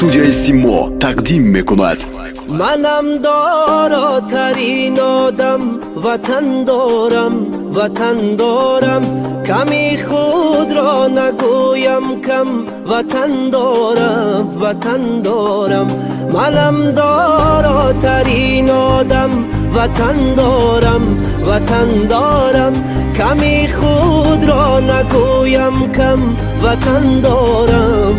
студияи Симо тақдим мекунад. منم داراترین آدم وطن دارم کمی خود را نگویم کم وطن دارم منم داراترین آدم وطن دارم کمی خود را نگویم کم وطن دارم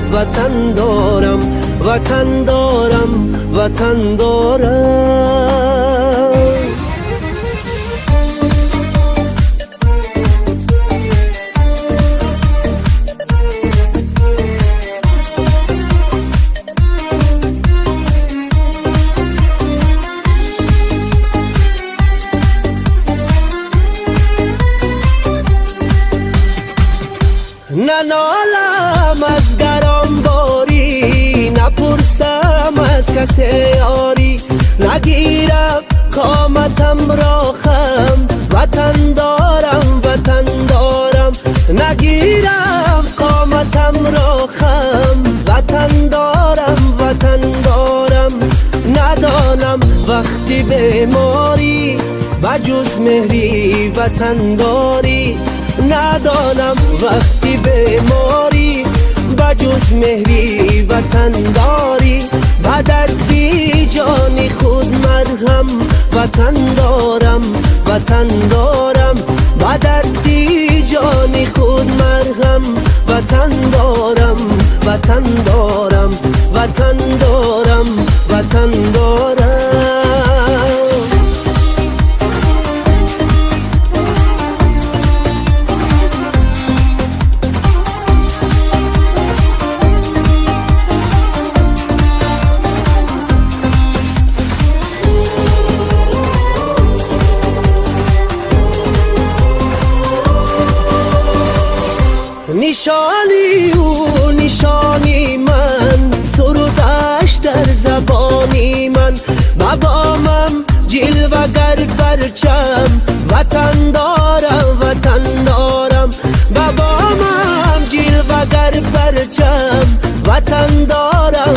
ننالم از گران باری نپرسم از کسی یاری نگیرم قامتم را خم وطن دارم نگیرم قامتم را خم وطن دارم ندانم وقتی بیماری بجز مهری وطن داری ندانم وقتی بیماری بجز مهری وطن داری بدردی جان خود مرهم وطن دارم بدردی جان خود مرهم وطن دارم نشانی او نشانی من سرودش در زبانی من بابامم جلوگر پرچم وطن دارم بابامم جلوگر پرچم وطن دارم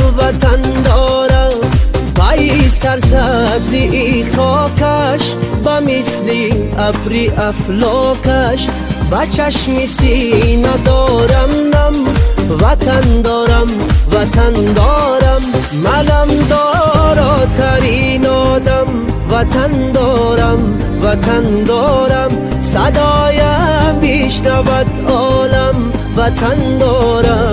پای سرسبزی خاکش با مثل ابری افلاکش با چشم سینه دارم نم وطن دارم منم داراترین آدم وطن دارم صدایم بیشنود عالم وطن دارم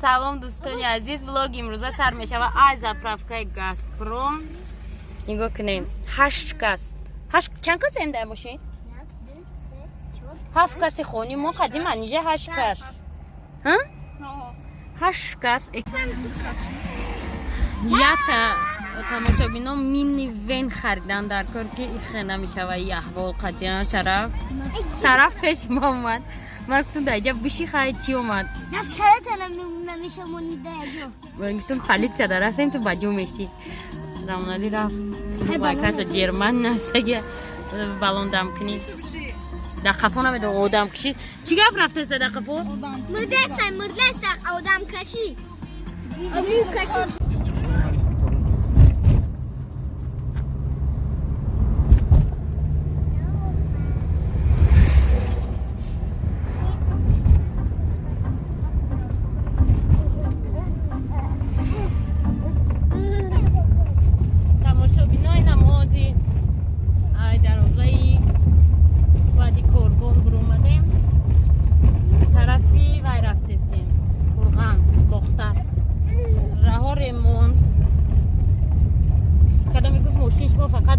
سلام دوستان عزیز، ولاگ امروزه سر می شود از заправкаи Газпром. نگاه کنین 8 کس چند کس این در ماشین؟ 7 کسی خونی ما قدیم انیجه 8 کس 8 کس یک تماشابینا مینی وین خریدن در کار که ایخه نمی شود ای احوال قدیم شرف پیش ما اومد من گفتم در اینجا بشی خواهید چی اومد؟ نشکرت نمیشه مونیده من گفتم خالید چه داره هستیم تو بجو میشی رمانالی رفت بایکاش جرمن نسته که بالون دم کنی دقفون هم دو آدم کشید چی گفت رفته سه دقفون؟ مرده است آدم کشی امو کشی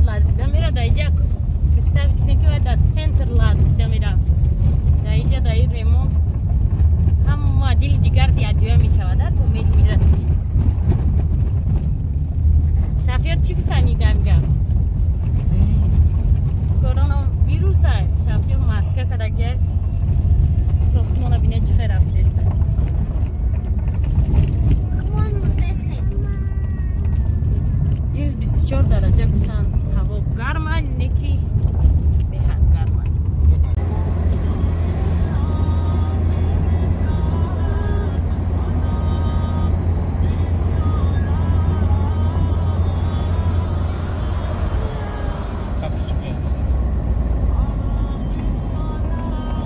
لرزیده میره در اینجا представить کنید که در سنتر لرزیده میره در اینجا در این ریمون هم معادل جگر دیادیوه میشود در امید میرسی شفیات چی بتنیدم گم کرونا ویروس های شفیات ماسکه کدگه ساختمون بینه چی خیر افرسته خمان مرتسته 24 درجه گفتن هوا گرمه نکی به حد گرمه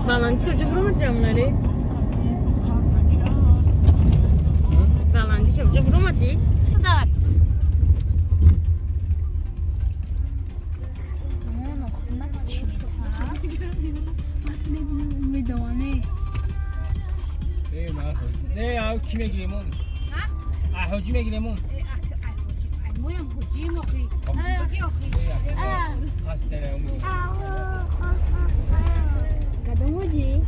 Valancı çocuk vurmadı onları. Valancı çocuk vurmadı. Kadar. نه یا کی میگیرمون؟ حاجی میگیرمون. مویم حاجی مخی. بگی آخی. هستن اون. قدم وجهي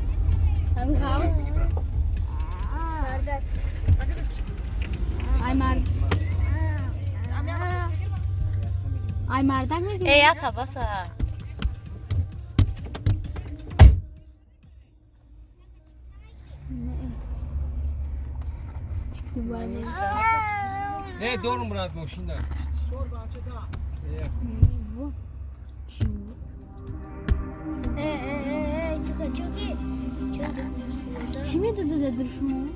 هم خاوس ay mardak mı? Ya kabasa. Ne doğru Murat bu şimdi. Чими да зададеш му?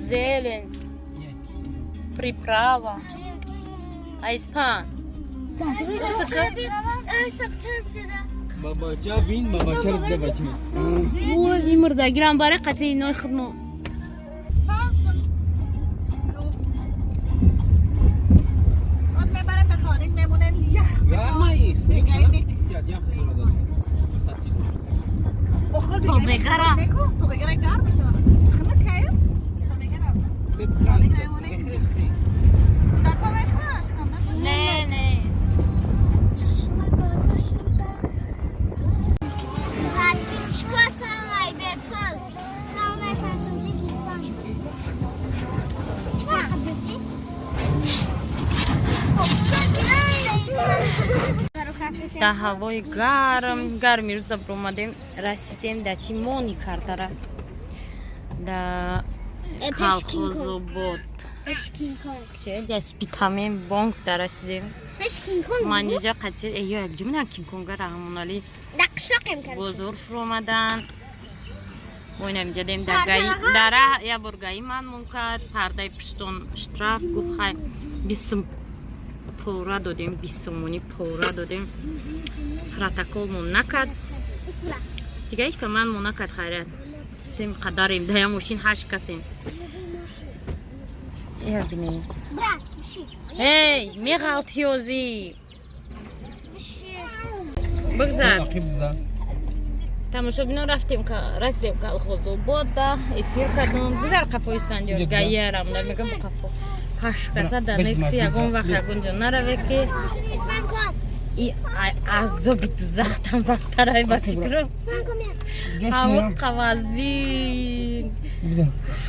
Зелень. Приправа. Айспан. Babaca bin babaca de bacım. Bu imırda giren bari katı noy xidmo. از میبرم به خانه میمونم Ya mai. Ya ya خودم بخور تو بگرم. تو بگرم گرم میشه خمه کهیم تو بگرم در تو بخواش کن نه نه. در هوای گرمی روز دبر اومدیم رسیدیم در چی مونی کرداره در کالخوزو بود که در سپیتامین بانک در رسیدیم من اینجا قطعه ایو یک جمعه کین کنگه را همونالی بزرگ فرو اومدن وینم اینجا دیم در داره یا برگایی من مونکد پرده پشتون اشتراف گفت خواهی بیسم پورا دادیم بیسمونی پورا دادیم پروتکل نکرد دیگه هیچ که من نکرد خیرت گفتیم قدریم ده ماشین 8 کسیم یا بینید هی میغلطیوزی بگذار تماشا بینا رفتیم که رسیدیم که الخوزو بود ده افیر کردم بذار قفا استانجور گایه رام در میگم قفا 8 کسا در نکسی یکون وقت یکون جا نروه که ای عذابی تو زختم وقت رای باتی کرو همه قوازبین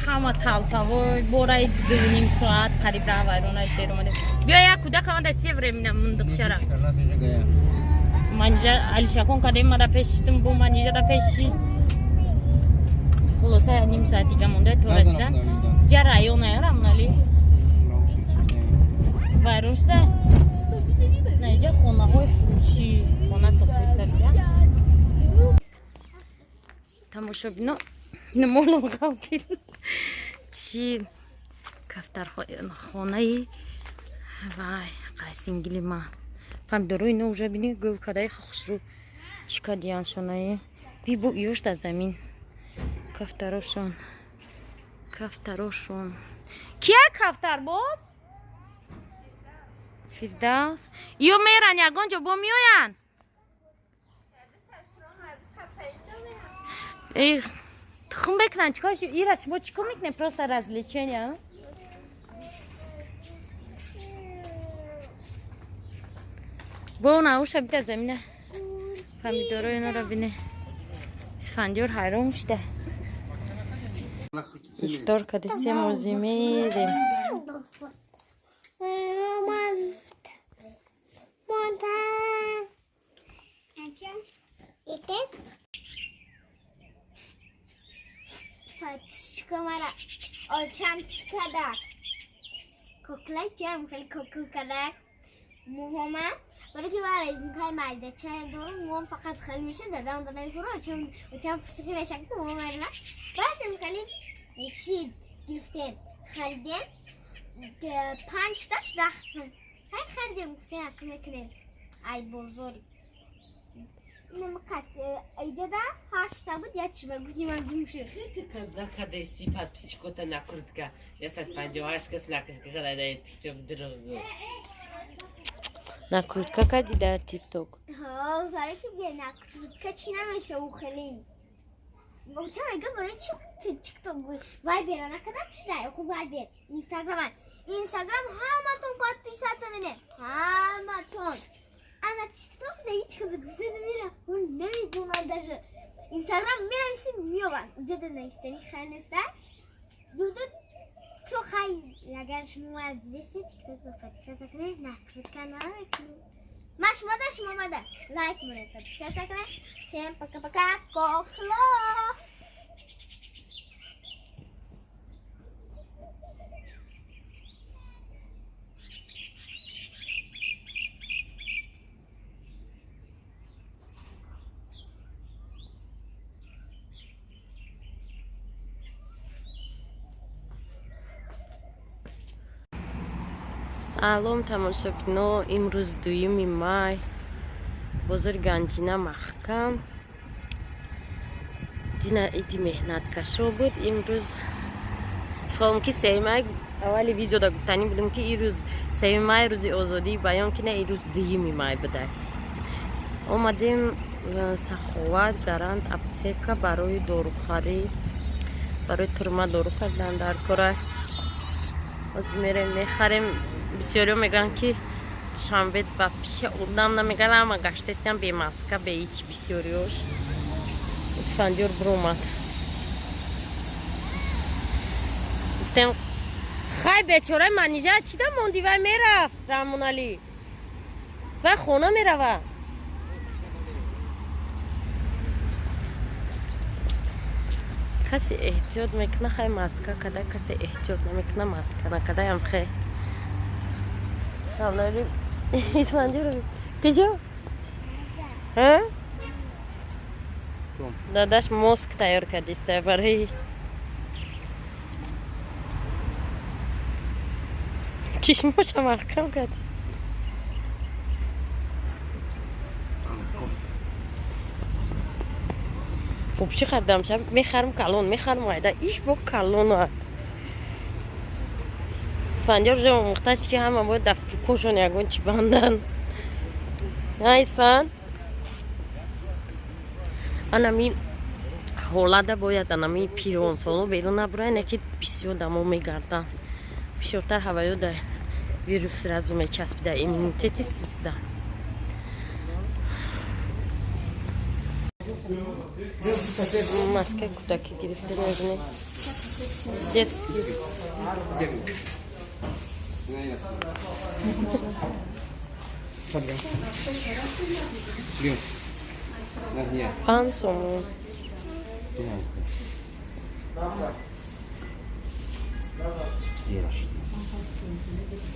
همه تاوتاوی بورای 2.5 ساعت قریب راه وایرونای دیر اومده بیا یک کودک آمده چیه برمینم مندق چرا من اینجا علی شکون کدیم ما دا پیشتم بو من اینجا دا پیشی خلاصه نیم ساعت دیگه مونده تو رسیدن جا رایون ایرم نالی وایرون شده نه اینجا خونه های فروشی خونه ساخته است بیا تماشا بینا نمولم خوابید چی کفتر خانه ای وای قاسینگلی ما فهم دروی نو جا بینی گل کدای خوش رو چیکار دیان شونه وی بو ایوش در زمین کفتراشون کیه کفتر بود؟ فیردوس ایو میرن یگان جا با میوین ای تخم بکنن چیکار شو ایرش با چیکار میکنه پروستا различения با ناوش بیت از زمینه پمیدورو اینا رو بینه اسفندیار حیران شده افطار کدیسی موزی میریم Patişka mara. Olçam çıkadak. Koklayacağım. Khali kokul kadak. Muhoma. برای که برای از این کار مایده چه دور موم فقط خیلی میشه دادم میفرو چون پسیفی بشک که موم مرنا بعد خیلی چی گرفتیم خریدیم 5 تاش دخسم خیلی خریدیم گفتیم حکم میکنیم ای بزرگ نمکت ایجا دا 8 تا بود یا چی بگویی من گم شد Kada je stipat psičkota nakrutka, ja sad panđovaška s nakrutka kada je TikTok drugo. накрутка кади در تیک توک ها برای که بیا نکترودکا چی نمیشه او خیلی گفتم اگه برای چی تیک توک وای بیرا نکدم شده خوب وای بیر اینستاگرام همتون باید پیسات منه همتون انا تیک توک ده هیچ که بدوزه نمیره اون نمیدونم داشته اینستاگرام میرنسی میوبن اونجا ده نوشتنی خیلی نسته دودو تو خیلی اگر شما مرد دیدستی تیک توک بپرد پیسات کنه نکرودکا نمیکنه شما ماده لایک مونه подписаться کنه всем пока-пока кокло салом тамошобино имрӯз 2 май бозори ганҷина маҳкам дина иди меҳнаткашо буд имрӯз филм ки 3 май аввали видеода гуфтанӣ будем ки ин рӯз 3 май рӯзи озодии баён ки не ин рӯз 2 май буда омадем саховат гаранд аптека барои дорухарӣ барои турма дору кардан дар кора ҳозир мерем мехарем бисёриё мегӯян ки душанбе ба пиши одам намегӯяд ама гаштестиам бемаска беҳич бисёриёш اسفندیار برومد گفتم خای بیچاره منیجه چی دا موندی و میرفت رحمون علی و خونه میرفت کسی احتیاط میکنه خیلی ماسکه کده کسی احتیاط نمیکنه ماسکه نکده هم خیلی رحمون علی اسفندیار کجا؟ ها؟ داداش ماسک تیار کردیسته برای چشماش محکم کرد خب چی خریدم شب میخرم کلون میخرم وایده ایش با کلون اسفندیار جا مختش که همه باید در فکوشون یکون چی بندن نه اسفند анами ҳолада бояд анами пиронсоло берун набурад яке бисёр дамо мегарданд бисёртар ҳаваёда вирус разу мечаспида иммунитети систа маска кӯдаки гирифта мебинед детский пан сомон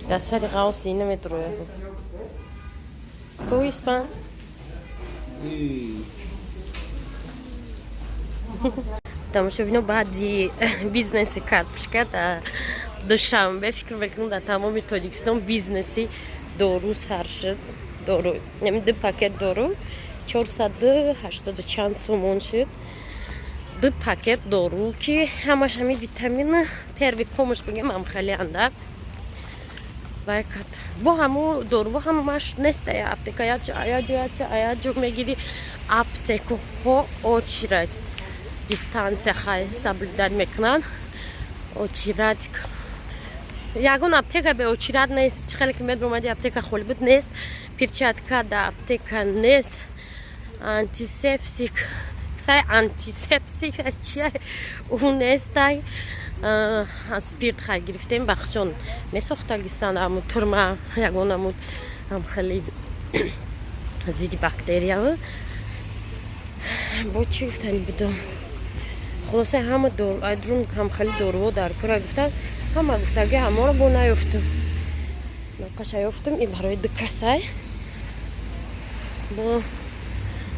да сари ғавси наметрояд коис пан тамошобино баъди бизнеси картишка да душанбе фикр мекунам дар тамоми тоҷикистон бизнеси дору сар шуд дору ду пакет дору 480 чанд сомон шуд ду пакет дору ки ҳамаш ҳами витамина первый помощь бигем ам хеле анда вайкат бо ҳамо дору ҳамаш неста аптека яҷо мегири аптекаҳо очирад дистанция хай соблюдать мекунанд очирад ягон аптека беочират нест. Чӣ хеле ки медрум омади аптека холибуд нест. Перчатка да аптека нест. Антисептик. Сай антисептик чия у нестай. Спирт хай гирифтем бахчон месохтагистан аму турма ягонамуд ам хеле зиди бактерия бо чӣ гуфтани бидо хулоса ҳама айдрун ҳам хеле доруҳо дар кора гуфтан ҳама гуфтаги ҳаморо бо наёфтум нақаша ёфтум и барои дукасай бо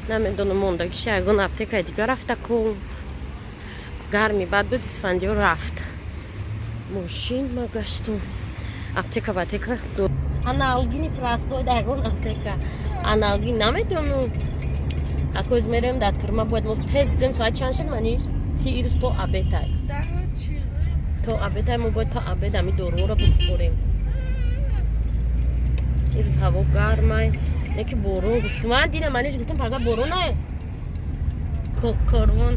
намедонам мондагиш ягон аптекаи дигар рафта кун гарми баъд буд исфандиё рафт мошин ма гаштум аптека ба аптека аналгини простой дар ягон аптека аналгин намедонам акоз мерем дар турма бояд мо тез бирем соат чанд шуд маниш ки ирӯз то абетай то абетай мо бояд то абед ами доруҳоро бисупорем ирӯз ҳаво гармай яки борон гуфтум ман дидам маниш гуфтум пага борон ай корвон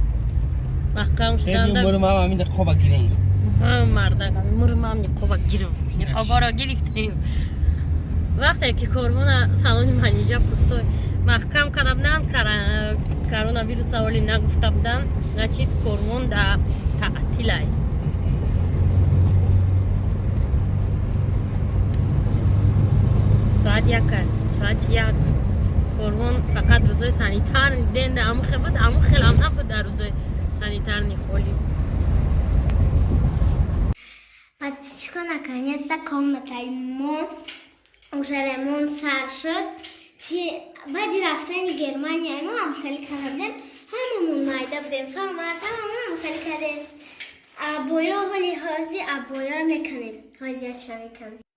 маҳкам шуданда мурмам амин қоба гирем мардага мурмам ниқоба гирем ниқобаро гирифтем вақте ки корвона салони манижа пустой маҳкам карда буданд коронавирус саволи нагуфта буданд значит корвон да таътилай соат як корвон фақат рӯзои санитар денда аму хел буд аму хелам набуд дар рӯзои санитарни холи Подписчика наконец-то комнатой мон уже ремонт сар шуд. Баъди рафтани Германия мо ҳам хеле кардем. Ҳамамон майда будем. Фармаса ҳам хеле кардем. Абоё ҳоли ҳозир абоёро мекунем. Ҳозир ча мекунем.